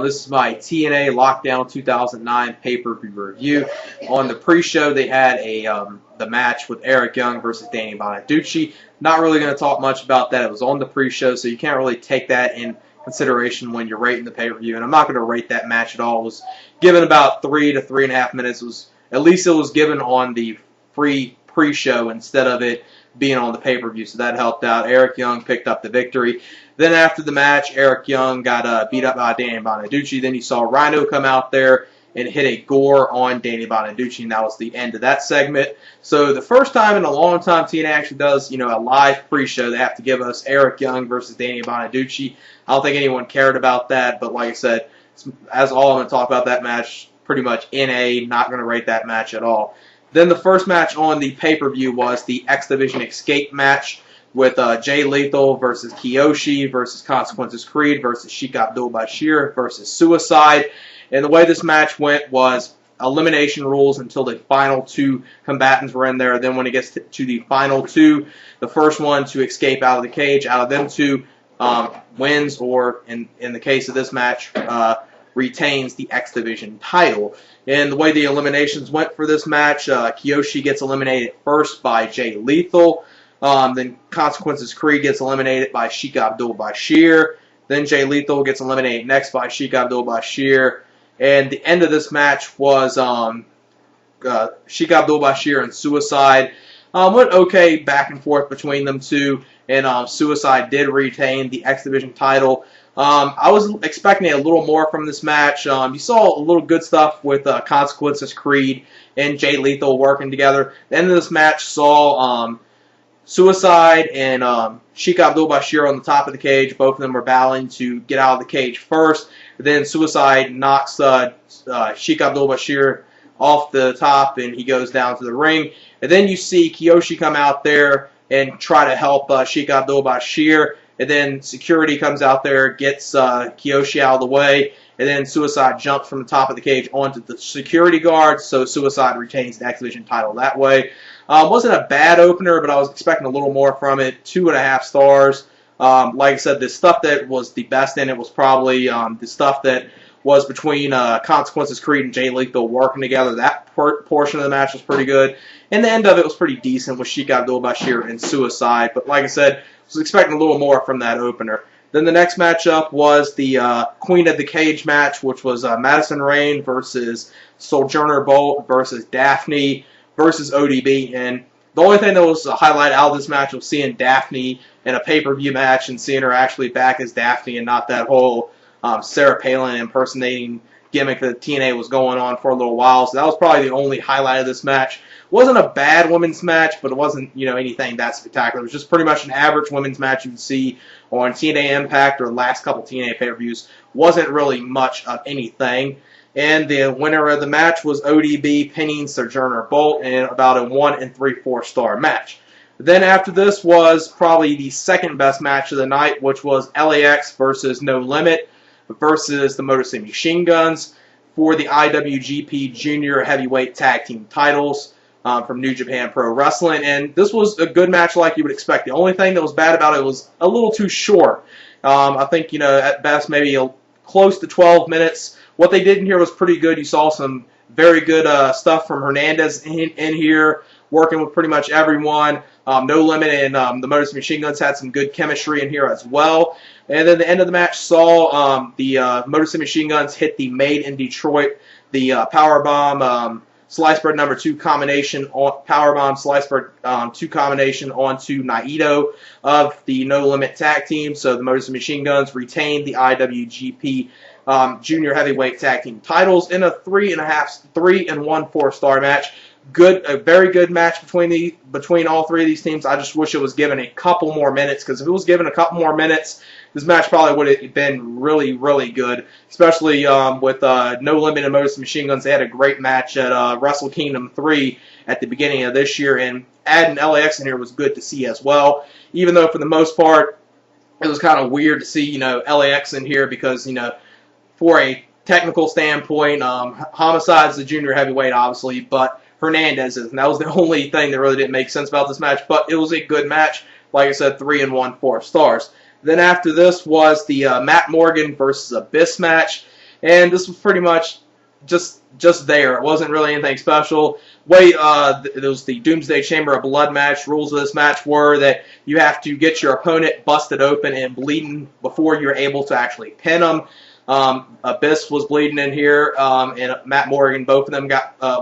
This is my TNA Lockdown 2009 pay-per-view review. On the pre-show, they had the match with Eric Young versus Danny Bonaduce. Not really going to talk much about that. It was on the pre-show, so you can't really take that in consideration when you're rating the pay-per-view. And I'm not going to rate that match at all. It was given about 3 to 3.5 minutes. At least it was given on the free pre-show instead of it being on the pay-per-view, so that helped out. Eric Young picked up the victory. Then after the match, Eric Young got beat up by Danny Bonaduce. Then you saw Rhino come out there and hit a gore on Danny Bonaduce, and that was the end of that segment. So the first time in a long time TNA actually does, a live pre-show. They have to give us Eric Young versus Danny Bonaduce. I don't think anyone cared about that, but like I said, as all I'm going to talk about that match, pretty much NA, not going to rate that match at all. Then the first match on the pay-per-view was the X Division Escape match with Jay Lethal versus Kiyoshi versus Consequences Creed versus Sheik Abdul Bashir versus Suicide. And the way this match went was elimination rules until the final 2 combatants were in there. Then when it gets to the final 2, the first one to escape out of the cage, out of them 2, wins, or in the case of this match, retains the X Division title. And the way the eliminations went for this match, Kiyoshi gets eliminated first by Jay Lethal. Then Consequences Creed gets eliminated by Sheik Abdul Bashir. Then Jay Lethal gets eliminated next by Sheik Abdul Bashir. And the end of this match was Sheik Abdul Bashir and Suicide. Went okay back and forth between them two. And Suicide did retain the X Division title. I was expecting a little more from this match. You saw a little good stuff with Consequences Creed and Jay Lethal working together. The end of this match saw Suicide and Sheik Abdul Bashir on the top of the cage. Both of them were battling to get out of the cage first. Then Suicide knocks Sheik Abdul Bashir off the top, and he goes down to the ring. And then you see Kiyoshi come out there and try to help Sheik Abdul Bashir. And then security comes out there, gets Kiyoshi out of the way, and then Suicide jumps from the top of the cage onto the security guard, so Suicide retains the X Division title that way. Wasn't a bad opener, but I was expecting a little more from it. 2.5 stars. Like I said, the stuff that was the best in it was probably the stuff that was between Consequences Creed and Jay Lethal working together. That portion of the match was pretty good. And the end of it was pretty decent with Sheik Abdul Bashir and Suicide. But like I said, I was expecting a little more from that opener. Then the next matchup was the Queen of the Cage match, which was Madison Rayne versus Sojourner Bolt versus Daffney versus ODB. And the only thing that was a highlight out of this match was seeing Daffney in a pay-per-view match and seeing her actually back as Daffney and not that whole Sarah Palin impersonating gimmick that TNA was going on for a little while. So that was probably the only highlight of this match. It wasn't a bad women's match, but it wasn't, anything that spectacular. It was just pretty much an average women's match you'd see on TNA Impact or the last couple TNA pay-per-views. Wasn't really much of anything. And the winner of the match was ODB pinning Sojourner Bolt in about a 1 3/4 star match. Then after this was probably the second best match of the night, which was LAX versus No Limit versus the Motor City Machine Guns for the IWGP Junior Heavyweight Tag Team titles from New Japan Pro Wrestling. And this was a good match like you would expect. The only thing that was bad about it was a little too short. I think, at best maybe close to 12 minutes. What they did in here was pretty good. You saw some very good stuff from Hernandez in here, working with pretty much everyone. No Limit and the Motor City Machine Guns had some good chemistry in here as well. And then the end of the match saw the Motor City Machine Guns hit the Made in Detroit, the Powerbomb Slicebread number 2 combination, Powerbomb Slicebread 2 combination onto Naito of the No Limit Tag Team. So the Motor City Machine Guns retained the IWGP Junior Heavyweight Tag Team titles in a 3 1/4 star match. A very good match between all 3 of these teams. I just wish it was given a couple more minutes, because if it was given a couple more minutes, this match probably would have been really, really good, especially with No Limit and Motor City Machine Guns. They had a great match at Wrestle Kingdom 3 at the beginning of this year, and adding LAX in here was good to see as well, even though for the most part it was kind of weird to see LAX in here because, for a technical standpoint, Homicide's the junior heavyweight, obviously, but Hernandez is, and that was the only thing that really didn't make sense about this match, but it was a good match. Like I said, 3 1/4 stars. Then after this was the Matt Morgan versus Abyss match. and this was pretty much just there. It wasn't really anything special. It was the Doomsday Chamber of Blood match. Rules of this match were that you have to get your opponent busted open and bleeding before you're able to actually pin them. Abyss was bleeding in here, and Matt Morgan, both of them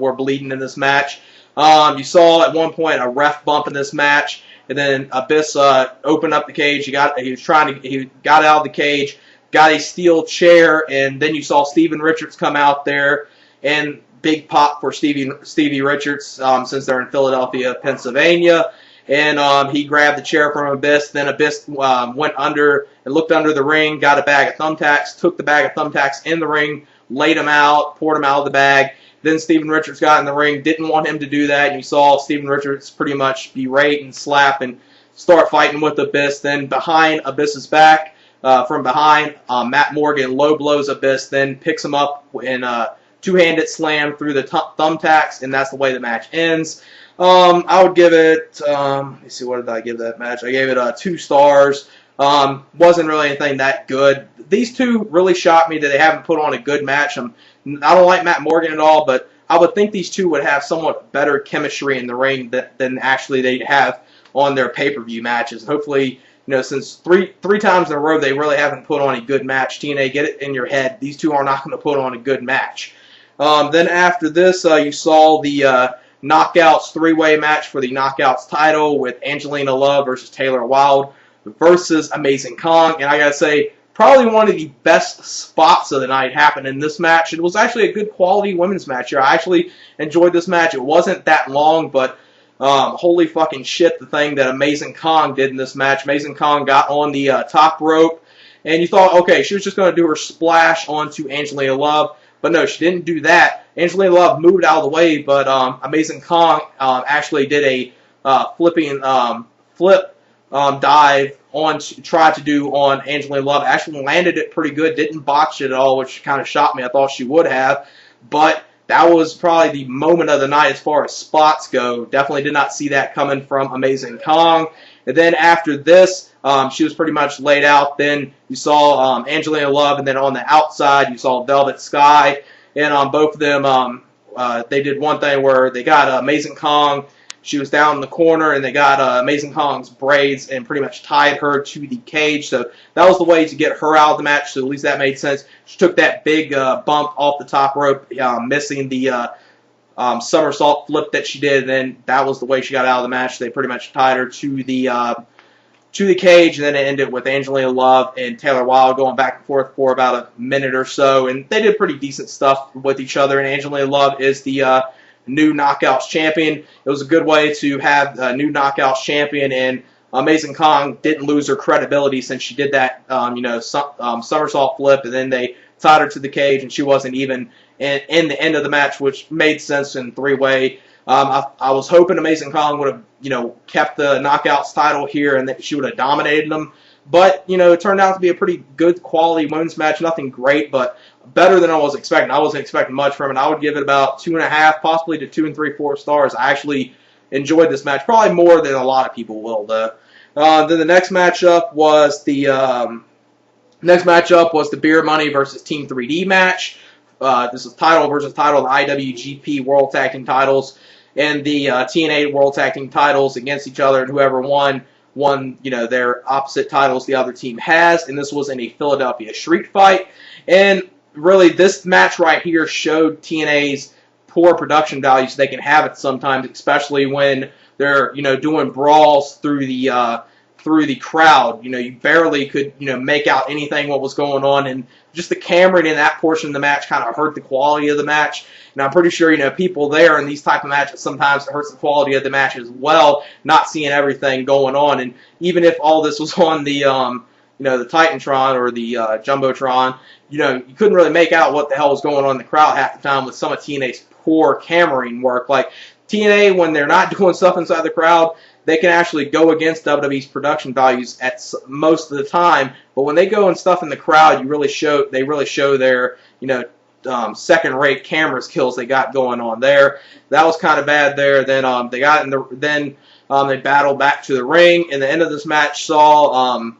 were bleeding in this match. You saw at one point a ref bump in this match, and then Abyss opened up the cage. He got out of the cage, got a steel chair, and then you saw Steven Richards come out there, and big pop for Stevie Richards since they're in Philadelphia, Pennsylvania. And he grabbed the chair from Abyss. Then Abyss went under and looked under the ring, got a bag of thumbtacks, took the bag of thumbtacks in the ring, laid them out, poured them out of the bag. Then Steven Richards got in the ring, didn't want him to do that, and you saw Steven Richards pretty much berate and slap and start fighting with Abyss. Then behind Abyss's back, from behind, Matt Morgan low blows Abyss, then picks him up in a two-handed slam through the thumbtacks, and that's the way the match ends. I would give it, let me see, what did I give that match? I gave it 2 stars. Wasn't really anything that good. These two really shocked me that they haven't put on a good match. I don't like Matt Morgan at all, but I would think these two would have somewhat better chemistry in the ring than actually they have on their pay-per-view matches. Hopefully, since three times in a row they really haven't put on a good match. TNA, get it in your head. These two are not going to put on a good match. Then after this, you saw the Knockouts 3-way match for the Knockouts title with Angelina Love versus Taylor Wilde versus Amazing Kong. And I gotta say, probably one of the best spots of the night happened in this match. It was actually a good quality women's match here. I actually enjoyed this match. It wasn't that long, but holy fucking shit, the thing that Amazing Kong did in this match. Amazing Kong got on the top rope, and you thought, okay, she was just going to do her splash onto Angelina Love. But no, she didn't do that. Angelina Love moved out of the way, but Amazing Kong actually did a flip dive tried to do on Angelina Love. Actually landed it pretty good, didn't botch it at all, which kind of shocked me. I thought she would have, but that was probably the moment of the night as far as spots go. Definitely did not see that coming from Amazing Kong. And then after this, she was pretty much laid out. Then you saw Angelina Love, and then on the outside you saw Velvet Sky. And both of them, they did one thing where they got Amazing Kong. She was down in the corner, and they got Amazing Kong's braids and pretty much tied her to the cage. So that was the way to get her out of the match, so at least that made sense. She took that big bump off the top rope, missing the somersault flip that she did, and then that was the way she got out of the match. They pretty much tied her to the cage, and then it ended with Angelina Love and Taylor Wilde going back and forth for about a minute or so, and they did pretty decent stuff with each other, and Angelina Love is the new Knockouts champion. It was a good way to have a new Knockouts champion, and Amazing Kong didn't lose her credibility since she did that somersault flip, and then they tied her to the cage, and she wasn't even in the end of the match, which made sense in 3-way. I was hoping Amazing Kong would have, kept the Knockouts title here and that she would have dominated them. But, it turned out to be a pretty good quality women's match. Nothing great, but better than I was expecting. I wasn't expecting much from it. I would give it about 2.5, possibly to 2 3/4 stars. I actually enjoyed this match, probably more than a lot of people will, though. Then the next matchup was the Beer Money versus Team 3D match. This is title versus title, the IWGP World Tag Team titles and the TNA World Tag Team titles against each other, and whoever won, their opposite titles the other team has, and this was in a Philadelphia street fight. And really, this match right here showed TNA's poor production values they can have it sometimes, especially when they're, doing brawls through the crowd. You barely could, make out anything what was going on, and just the camera in that portion of the match kind of hurt the quality of the match. And I'm pretty sure, people there in these type of matches, sometimes it hurts the quality of the match as well, not seeing everything going on. And even if all this was on the, the Titantron or the Jumbotron, you couldn't really make out what the hell was going on in the crowd half the time with some of TNA's poor cameraing work. Like, TNA, when they're not doing stuff inside the crowd, they can actually go against WWE's production values at most of the time. But when they go and stuff in the crowd, they really show their, second-rate camera skills they got going on there. That was kind of bad there. Then they battled back to the ring, and the end of this match saw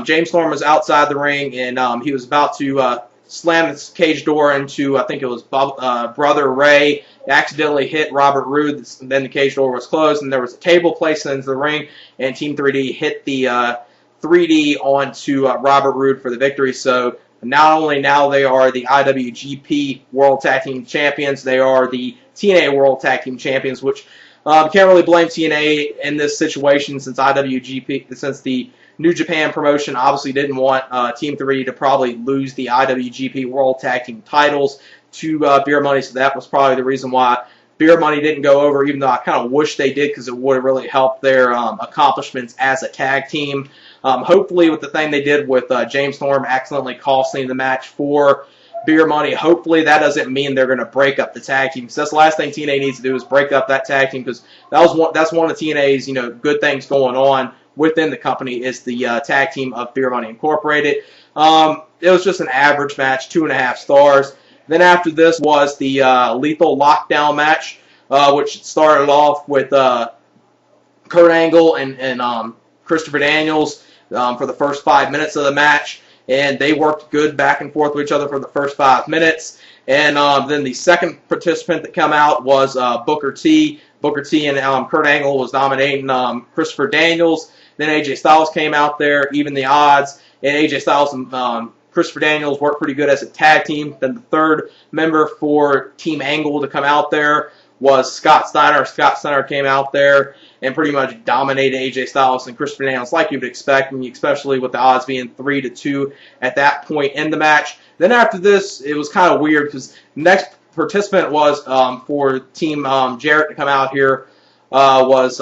James Storm was outside the ring, and he was about to slammed his cage door into, I think it was Brother Ray, accidentally hit Robert Roode, then the cage door was closed, and there was a table placed into the ring, and Team 3D hit the 3D onto Robert Roode for the victory. So not only now they are the IWGP World Tag Team Champions, they are the TNA World Tag Team Champions, which can't really blame TNA in this situation since the New Japan promotion obviously didn't want Team 3 to probably lose the IWGP World Tag Team titles to Beer Money, so that was probably the reason why Beer Money didn't go over, even though I kind of wish they did because it would have really helped their accomplishments as a tag team. Hopefully with the thing they did with James Storm accidentally costing the match for Beer Money, hopefully that doesn't mean they're going to break up the tag team. Because that's the last thing TNA needs to do is break up that tag team, because that's one of TNA's good things going on within the company is the tag team of Beer Money Incorporated. It was just an average match, 2.5 stars. Then after this was the Lethal Lockdown match, which started off with Kurt Angle and Christopher Daniels for the first 5 minutes of the match, and they worked good back and forth with each other for the first 5 minutes. And then the second participant that came out was Booker T. Booker T and Kurt Angle was dominating Christopher Daniels. Then AJ Styles came out there, even the odds, and AJ Styles and Christopher Daniels worked pretty good as a tag team. Then the third member for Team Angle to come out there was Scott Steiner. Scott Steiner came out there and pretty much dominated AJ Styles and Christopher Daniels like you would expect, especially with the odds being 3-2 at that point in the match. Then after this, it was kind of weird because the next participant was for Team Jarrett to come out here was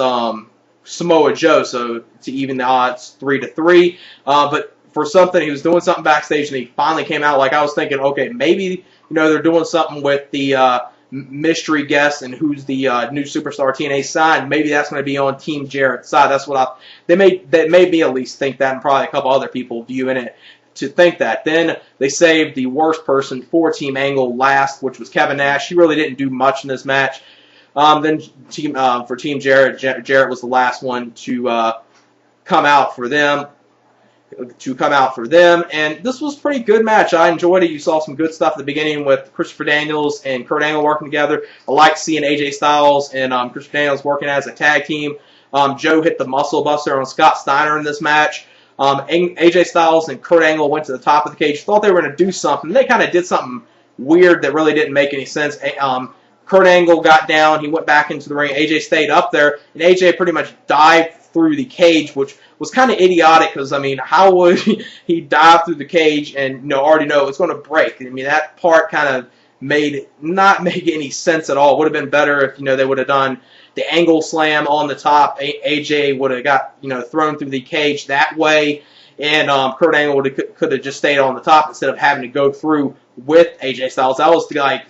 Samoa Joe, so to even the odds 3-3. But for something, he was doing something backstage, and he finally came out. Like I was thinking, okay, maybe they're doing something with the mystery guest and who's the new superstar TNA signed. Maybe that's going to be on Team Jarrett's side. That's what they made me at least think that, and probably a couple other people viewing it to think that. Then they saved the worst person for Team Angle last, which was Kevin Nash. He really didn't do much in this match. Then for Team Jarrett, Jarrett was the last one to come out for them. And this was a pretty good match. I enjoyed it. You saw some good stuff at the beginning with Christopher Daniels and Kurt Angle working together. I liked seeing AJ Styles and Christopher Daniels working as a tag team. Joe hit the muscle buster on Scott Steiner in this match. AJ Styles and Kurt Angle went to the top of the cage. Thought they were going to do something. They kind of did something weird that really didn't make any sense. Kurt Angle got down. He went back into the ring. AJ stayed up there, and AJ pretty much dived through the cage, which was kind of idiotic because, how would he dive through the cage and already know it's going to break? That part kind of not make any sense at all. It would have been better if, they would have done the angle slam on the top. AJ would have got, thrown through the cage that way, and Kurt Angle could have just stayed on the top instead of having to go through with AJ Styles. That was the,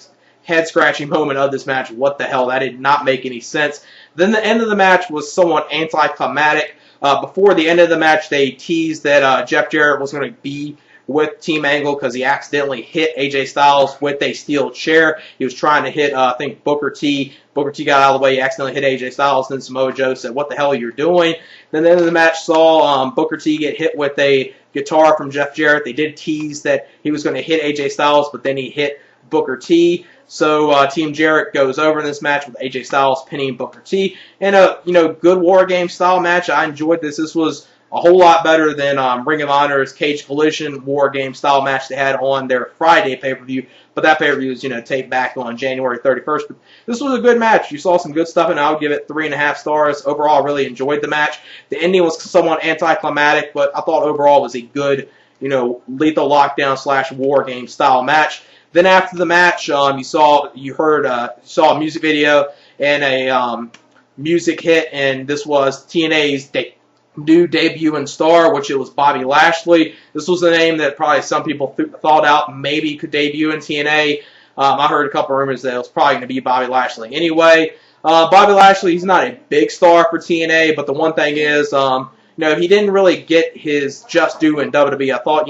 head-scratching moment of this match. What the hell? That did not make any sense. Then the end of the match was somewhat anticlimactic. Before the end of the match, they teased that Jeff Jarrett was going to be with Team Angle because he accidentally hit AJ Styles with a steel chair. He was trying to hit, I think, Booker T. Booker T got out of the way. He accidentally hit AJ Styles. Then Samoa Joe said, "What the hell are you doing?" Then the end of the match saw Booker T get hit with a guitar from Jeff Jarrett. They did tease that he was going to hit AJ Styles, but then he hit Booker T. So Team Jarrett goes over in this match with AJ Styles pinning Booker T. And a good War Game style match. I enjoyed this. This was a whole lot better than Ring of Honor's Cage Collision War Game style match they had on their Friday pay-per-view. But that pay-per-view was taped back on January 31st. But this was a good match. You saw some good stuff, and I would give it 3.5 stars. Overall, I really enjoyed the match. The ending was somewhat anticlimactic, but I thought overall it was a good Lethal Lockdown / War Game style match. Then after the match, you saw a music video and a music hit, and this was TNA's new debuting star, which it was Bobby Lashley. This was a name that probably some people thought out maybe could debut in TNA. I heard a couple rumors that it was probably going to be Bobby Lashley anyway. Bobby Lashley, he's not a big star for TNA, but the one thing is, he didn't really get his just due in WWE. I thought,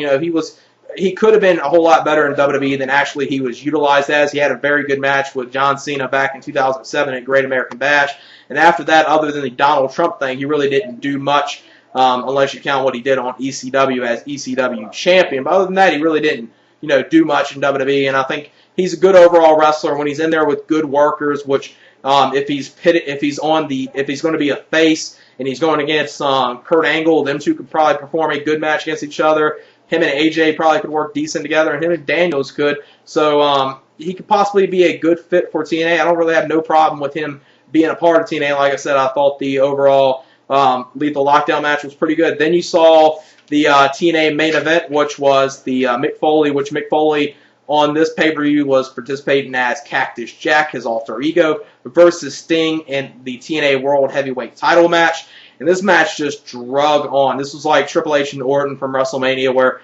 he could have been a whole lot better in WWE than actually he was utilized as. He had a very good match with John Cena back in 2007 at Great American Bash. And after that, other than the Donald Trump thing, he really didn't do much unless you count what he did on ECW as ECW champion. But other than that, he really didn't do much in WWE, and I think he's a good overall wrestler when he's in there with good workers. Which if he's going to be a face and he's going against Kurt Angle, them two could probably perform a good match against each other. Him and AJ probably could work decent together, and him and Daniels could. So he could possibly be a good fit for TNA. I don't really have no problem with him being a part of TNA. Like I said, I thought the overall Lethal Lockdown match was pretty good. Then you saw the TNA main event, which was the Mick Foley, which Mick Foley on this pay-per-view was participating as Cactus Jack, his alter ego, versus Sting in the TNA World Heavyweight title match. And this match just drug on. This was like Triple H and Orton from WrestleMania, where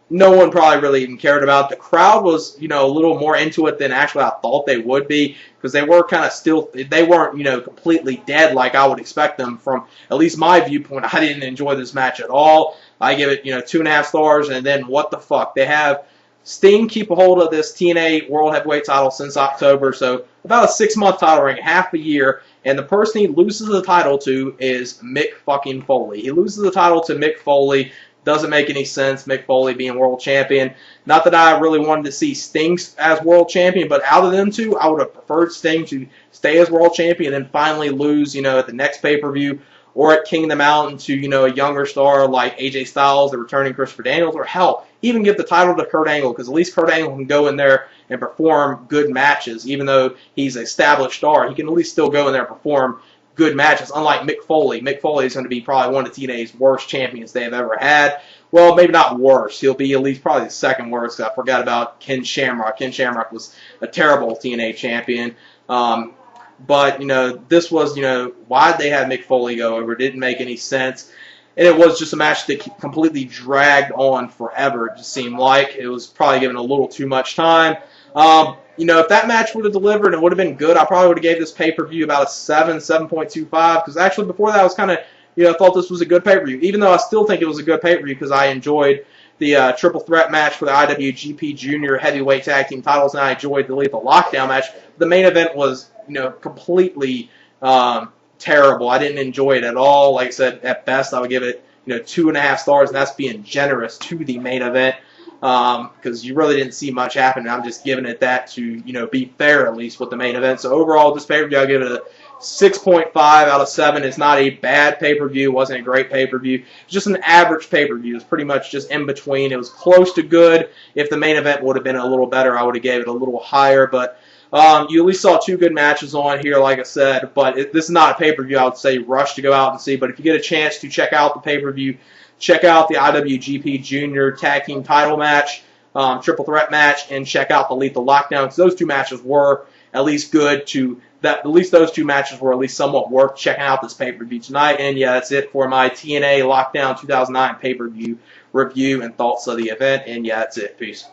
no one probably really even cared about. The crowd was, a little more into it than actually I thought they would be, because they were kind of still, they weren't, completely dead like I would expect them from at least my viewpoint. I didn't enjoy this match at all. I give it, 2.5 stars, and then what the fuck? They have Sting keep a hold of this TNA World Heavyweight title since October, so about a 6-month title reign, half a year, and the person he loses the title to is Mick fucking Foley. He loses the title to Mick Foley. Doesn't make any sense, Mick Foley being world champion. Not that I really wanted to see Sting as world champion, but out of them two, I would have preferred Sting to stay as world champion and finally lose, at the next pay-per-view, or at King of the Mountain to, a younger star like AJ Styles, the returning Christopher Daniels, or hell, even give the title to Kurt Angle, because at least Kurt Angle can go in there and perform good matches. Even though he's an established star, he can at least still go in there and perform good matches, unlike Mick Foley. Mick Foley is going to be probably one of TNA's worst champions they have ever had. Well, maybe not worst. He'll be at least probably the second worst. I forgot about Ken Shamrock. Ken Shamrock was a terrible TNA champion. But, this was, why did they have Mick Foley go over? It didn't make any sense. And it was just a match that completely dragged on forever, it just seemed like. It was probably given a little too much time. If that match would have delivered, it would have been good. I probably would have gave this pay-per-view about a 7.25, because actually before that I was kind of, thought this was a good pay-per-view, even though I still think it was a good pay-per-view because I enjoyed the triple threat match for the IWGP Junior Heavyweight Tag Team titles, and I enjoyed the Lethal Lockdown match. The main event was, completely terrible. I didn't enjoy it at all. Like I said, at best I would give it, 2.5 stars, and that's being generous to the main event. Because you really didn't see much happen. I'm just giving it that to, be fair at least with the main event. So overall, this pay-per-view, I'll give it a 6.5 out of 7. It's not a bad pay-per-view. It wasn't a great pay-per-view. It's just an average pay-per-view. It's pretty much just in between. It was close to good. If the main event would have been a little better, I would have gave it a little higher. But you at least saw 2 good matches on here, like I said. But this is not a pay-per-view I would say rush to go out and see. But if you get a chance to check out the pay-per-view, check out the IWGP Junior Tag Team title match, triple threat match, and check out the Lethal Lockdown, because those 2 matches were at least good to that. At least those 2 matches were at least somewhat worth checking out this pay-per-view tonight. And yeah, that's it for my TNA Lockdown 2009 pay-per-view review and thoughts of the event. And yeah, that's it. Peace.